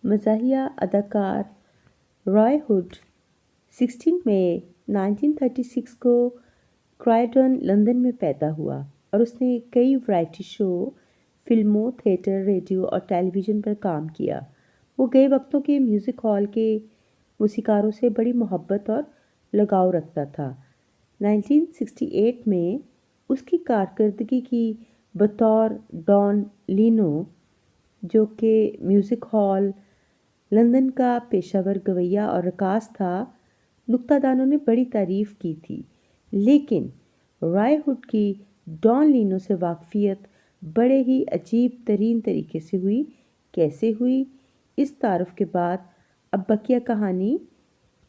مزاحیہ اداکار رائے ہوڈ 16 مئی 1936 کو کرائیڈن لندن میں پیدا ہوا اور اس نے کئی ورائٹی شو، فلموں، تھیٹر، ریڈیو اور ٹیلی ویژن پر کام کیا۔ وہ گئے وقتوں کے میوزک ہال کے موسیقاروں سے بڑی محبت اور لگاؤ رکھتا تھا۔ 1968 میں اس کی کارکردگی کی بطور ڈان لینو، جو کہ میوزک ہال لندن کا پیشہ ور گویّا اور رقاص تھا، نکتہ دانوں نے بڑی تعریف کی تھی، لیکن رائے ہوڈ کی ڈان لینو سے واقفیت بڑے ہی عجیب ترین طریقے سے ہوئی۔ کیسے ہوئی؟ اس تعارف کے بعد اب بقیہ کہانی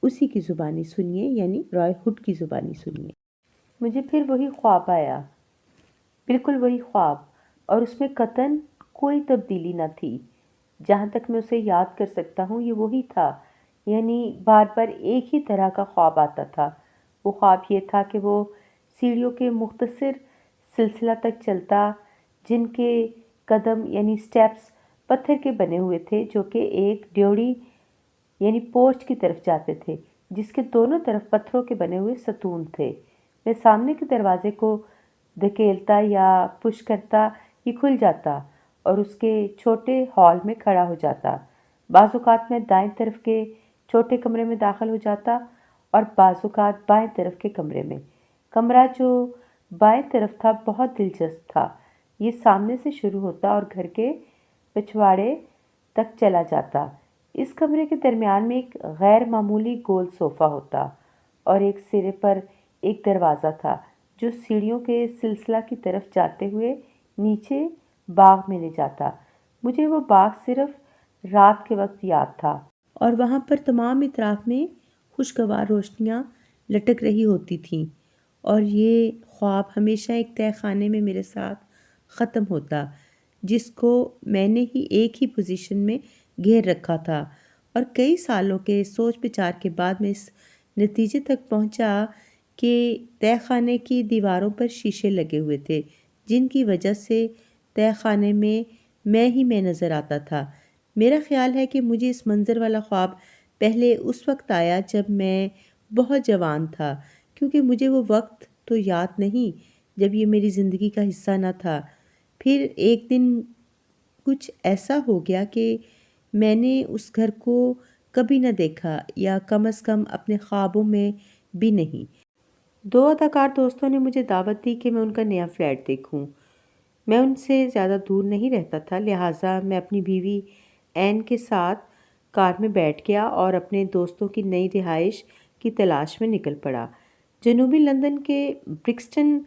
اسی کی زبانی سنیے، یعنی رائے ہوڈ کی زبانی سنیے۔ مجھے پھر وہی خواب آیا، بالکل وہی خواب، اور اس میں قطعاً کوئی تبدیلی نہ تھی۔ جہاں تک میں اسے یاد کر سکتا ہوں یہ وہی تھا، یعنی بار بار ایک ہی طرح کا خواب آتا تھا۔ وہ خواب یہ تھا کہ وہ سیڑھیوں کے مختصر سلسلہ تک چلتا، جن کے قدم یعنی سٹیپس پتھر کے بنے ہوئے تھے، جو کہ ایک ڈیوڑی یعنی پورچ کی طرف جاتے تھے، جس کے دونوں طرف پتھروں کے بنے ہوئے ستون تھے۔ میں سامنے کے دروازے کو دھکیلتا یا پش کرتا، یہ کھل جاتا اور اس کے چھوٹے ہال میں کھڑا ہو جاتا۔ بعض اوقات میں دائیں طرف کے چھوٹے کمرے میں داخل ہو جاتا اور بعض اوقات بائیں طرف کے کمرے میں۔ کمرہ جو بائیں طرف تھا بہت دلچسپ تھا۔ یہ سامنے سے شروع ہوتا اور گھر کے پچھواڑے تک چلا جاتا۔ اس کمرے کے درمیان میں ایک غیر معمولی گول صوفہ ہوتا اور ایک سرے پر ایک دروازہ تھا جو سیڑھیوں کے سلسلہ کی طرف جاتے ہوئے نیچے باغ میں لے جاتا۔ مجھے وہ باغ صرف رات کے وقت یاد تھا اور وہاں پر تمام اطراف میں خوشگوار روشنیاں لٹک رہی ہوتی تھیں، اور یہ خواب ہمیشہ ایک تہہ خانے میں میرے ساتھ ختم ہوتا، جس کو میں نے ہی ایک ہی پوزیشن میں گھیر رکھا تھا۔ اور کئی سالوں کے سوچ بچار کے بعد میں اس نتیجے تک پہنچا کہ تہہ خانے کی دیواروں پر شیشے لگے ہوئے تھے، جن کی وجہ سے تہہ خانے میں میں نظر آتا تھا۔ میرا خیال ہے کہ مجھے اس منظر والا خواب پہلے اس وقت آیا جب میں بہت جوان تھا، کیونکہ مجھے وہ وقت تو یاد نہیں جب یہ میری زندگی کا حصہ نہ تھا۔ پھر ایک دن کچھ ایسا ہو گیا کہ میں نے اس گھر کو کبھی نہ دیکھا، یا کم از کم اپنے خوابوں میں بھی نہیں۔ 2 اداکار دوستوں نے مجھے دعوت دی کہ میں ان کا نیا فلیٹ دیکھوں۔ میں ان سے زیادہ دور نہیں رہتا تھا، لہٰذا میں اپنی بیوی این کے ساتھ کار میں بیٹھ گیا اور اپنے دوستوں کی نئی رہائش کی تلاش میں نکل پڑا۔ جنوبی لندن کے برکسٹن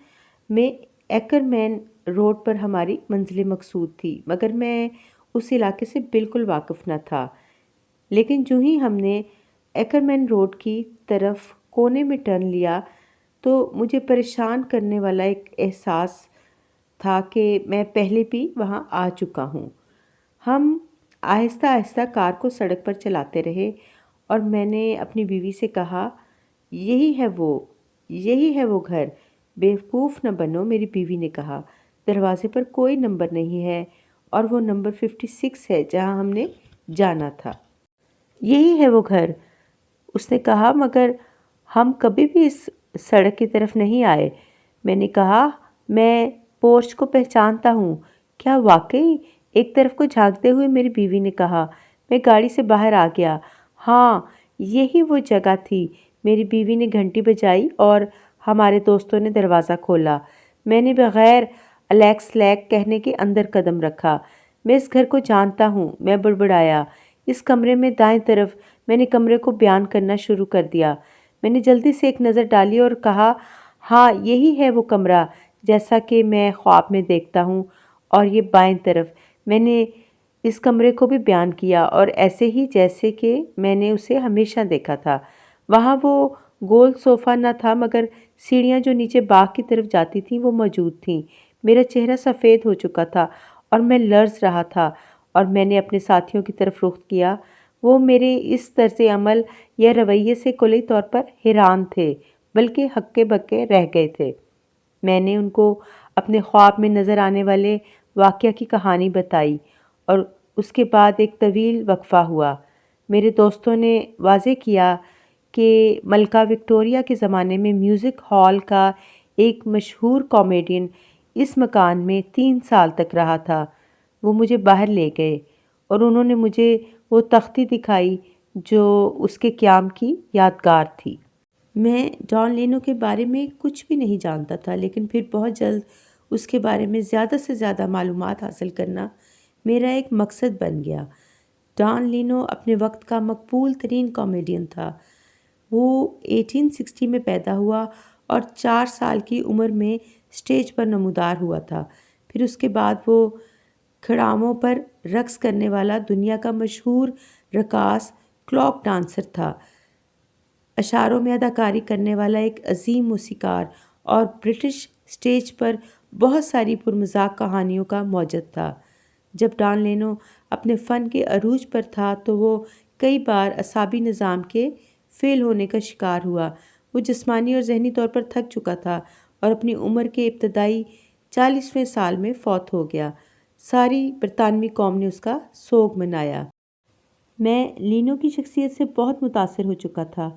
میں ایکرمین روڈ پر ہماری منزل مقصود تھی، مگر میں اس علاقے سے بالکل واقف نہ تھا۔ لیکن جو ہی ہم نے ایکرمین روڈ کی طرف کونے میں ٹرن لیا تو مجھے پریشان کرنے والا ایک احساس تھا کہ میں پہلے بھی وہاں آ چکا ہوں۔ ہم آہستہ آہستہ کار کو سڑک پر چلاتے رہے اور میں نے اپنی بیوی سے کہا، یہی ہے وہ گھر۔ بیوقوف نہ بنو، میری بیوی نے کہا۔ دروازے پر کوئی نمبر نہیں ہے اور وہ نمبر 56 ہے جہاں ہم نے جانا تھا۔ یہی ہے وہ گھر، اس نے کہا، مگر ہم کبھی بھی اس سڑک کی طرف نہیں آئے۔ میں نے کہا، میں پورچ کو پہچانتا ہوں۔ کیا واقعی؟ ایک طرف کو جھانکتے ہوئے میری بیوی نے کہا۔ میں گاڑی سے باہر آ گیا۔ ہاں، یہی وہ جگہ تھی۔ میری بیوی نے گھنٹی بجائی اور ہمارے دوستوں نے دروازہ کھولا۔ میں نے بغیر الیکس لیک کہنے کے اندر قدم رکھا۔ میں اس گھر کو جانتا ہوں، میں بڑبڑایا۔ اس کمرے میں دائیں طرف۔ میں نے کمرے کو بیان کرنا شروع کر دیا۔ میں نے جلدی سے ایک نظر ڈالی اور کہا، ہاں، یہی ہے وہ کمرہ جیسا کہ میں خواب میں دیکھتا ہوں، اور یہ بائیں طرف۔ میں نے اس کمرے کو بھی بیان کیا، اور ایسے ہی جیسے کہ میں نے اسے ہمیشہ دیکھا تھا۔ وہاں وہ گول صوفہ نہ تھا، مگر سیڑھیاں جو نیچے باغ کی طرف جاتی تھیں وہ موجود تھیں۔ میرا چہرہ سفید ہو چکا تھا اور میں لرز رہا تھا، اور میں نے اپنے ساتھیوں کی طرف رخ کیا۔ وہ میرے اس طرز عمل یا رویے سے کلی طور پر حیران تھے، بلکہ ہکے بکے رہ گئے تھے۔ میں نے ان کو اپنے خواب میں نظر آنے والے واقعہ کی کہانی بتائی، اور اس کے بعد ایک طویل وقفہ ہوا۔ میرے دوستوں نے واضح کیا کہ ملکہ وکٹوریہ کے زمانے میں میوزک ہال کا ایک مشہور کامیڈین اس مکان میں 3 سال تک رہا تھا۔ وہ مجھے باہر لے گئے اور انہوں نے مجھے وہ تختی دکھائی جو اس کے قیام کی یادگار تھی۔ میں جان لینو کے بارے میں کچھ بھی نہیں جانتا تھا، لیکن پھر بہت جلد اس کے بارے میں زیادہ سے زیادہ معلومات حاصل کرنا میرا ایک مقصد بن گیا۔ جان لینو اپنے وقت کا مقبول ترین کامیڈین تھا۔ وہ 1860 میں پیدا ہوا اور 4 سال کی عمر میں اسٹیج پر نمودار ہوا تھا۔ پھر اس کے بعد وہ کھڑاموں پر رقص کرنے والا دنیا کا مشہور رقاص کلوک ڈانسر تھا، اشاروں میں اداکاری کرنے والا ایک عظیم موسیقار اور برٹش اسٹیج پر بہت ساری پرمذاق کہانیوں کا موجد تھا۔ جب ڈان لینو اپنے فن کے عروج پر تھا تو وہ کئی بار اعصابی نظام کے فیل ہونے کا شکار ہوا۔ وہ جسمانی اور ذہنی طور پر تھک چکا تھا اور اپنی عمر کے ابتدائی 40ویں سال میں فوت ہو گیا۔ ساری برطانوی قوم نے اس کا سوگ منایا۔ میں لینو کی شخصیت سے بہت متاثر ہو چکا تھا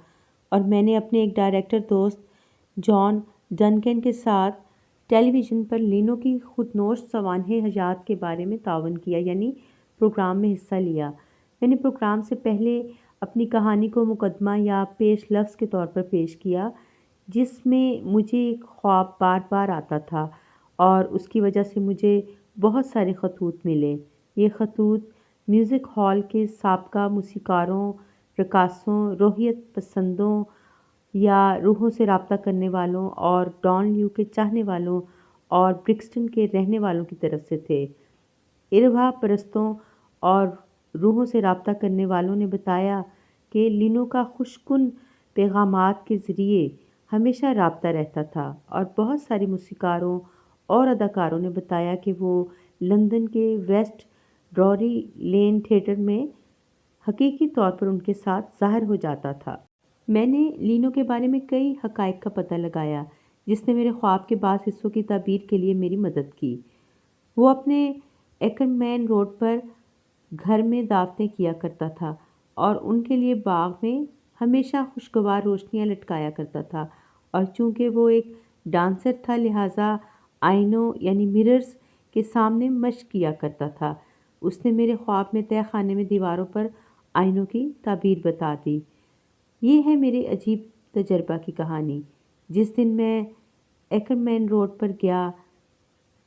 اور میں نے اپنے ایک ڈائریکٹر دوست جان ڈنکن کے ساتھ ٹیلی ویژن پر لینو کی خودنوش سوانح حیات کے بارے میں تعاون کیا، یعنی پروگرام میں حصہ لیا۔ میں نے پروگرام سے پہلے اپنی کہانی کو مقدمہ یا پیش لفظ کے طور پر پیش کیا، جس میں مجھے ایک خواب بار بار آتا تھا اور اس کی وجہ سے مجھے بہت سارے خطوط ملے۔ یہ خطوط میوزک ہال کے سابقہ موسیقاروں، رقاصوں، روحیت پسندوں یا روحوں سے رابطہ کرنے والوں اور ڈان لیو کے چاہنے والوں اور برکسٹن کے رہنے والوں کی طرف سے تھے۔ ارواح پرستوں اور روحوں سے رابطہ کرنے والوں نے بتایا کہ لینو کا خوشگن پیغامات کے ذریعے ہمیشہ رابطہ رہتا تھا، اور بہت سارے موسیقاروں اور اداکاروں نے بتایا کہ وہ لندن کے ویسٹ ڈروری لین تھیٹر میں حقیقی طور پر ان کے ساتھ ظاہر ہو جاتا تھا۔ میں نے لینو کے بارے میں کئی حقائق کا پتہ لگایا جس نے میرے خواب کے بعض حصوں کی تعبیر کے لیے میری مدد کی۔ وہ اپنے ایکرمین روڈ پر گھر میں دعوتیں کیا کرتا تھا اور ان کے لیے باغ میں ہمیشہ خوشگوار روشنیاں لٹکایا کرتا تھا، اور چونکہ وہ ایک ڈانسر تھا لہٰذا آئینوں یعنی مررز کے سامنے مشق کیا کرتا تھا۔ اس نے میرے خواب میں تہہ خانے میں دیواروں پر آئینوں کی تعبیر بتا دی۔ یہ ہے میرے عجیب تجربہ کی کہانی۔ جس دن میں ایکرمین روڈ پر گیا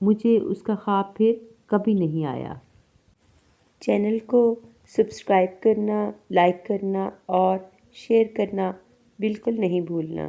مجھے اس کا خواب پھر کبھی نہیں آیا۔ چینل کو سبسکرائب کرنا، لائک کرنا اور شیئر کرنا بالکل نہیں بھولنا۔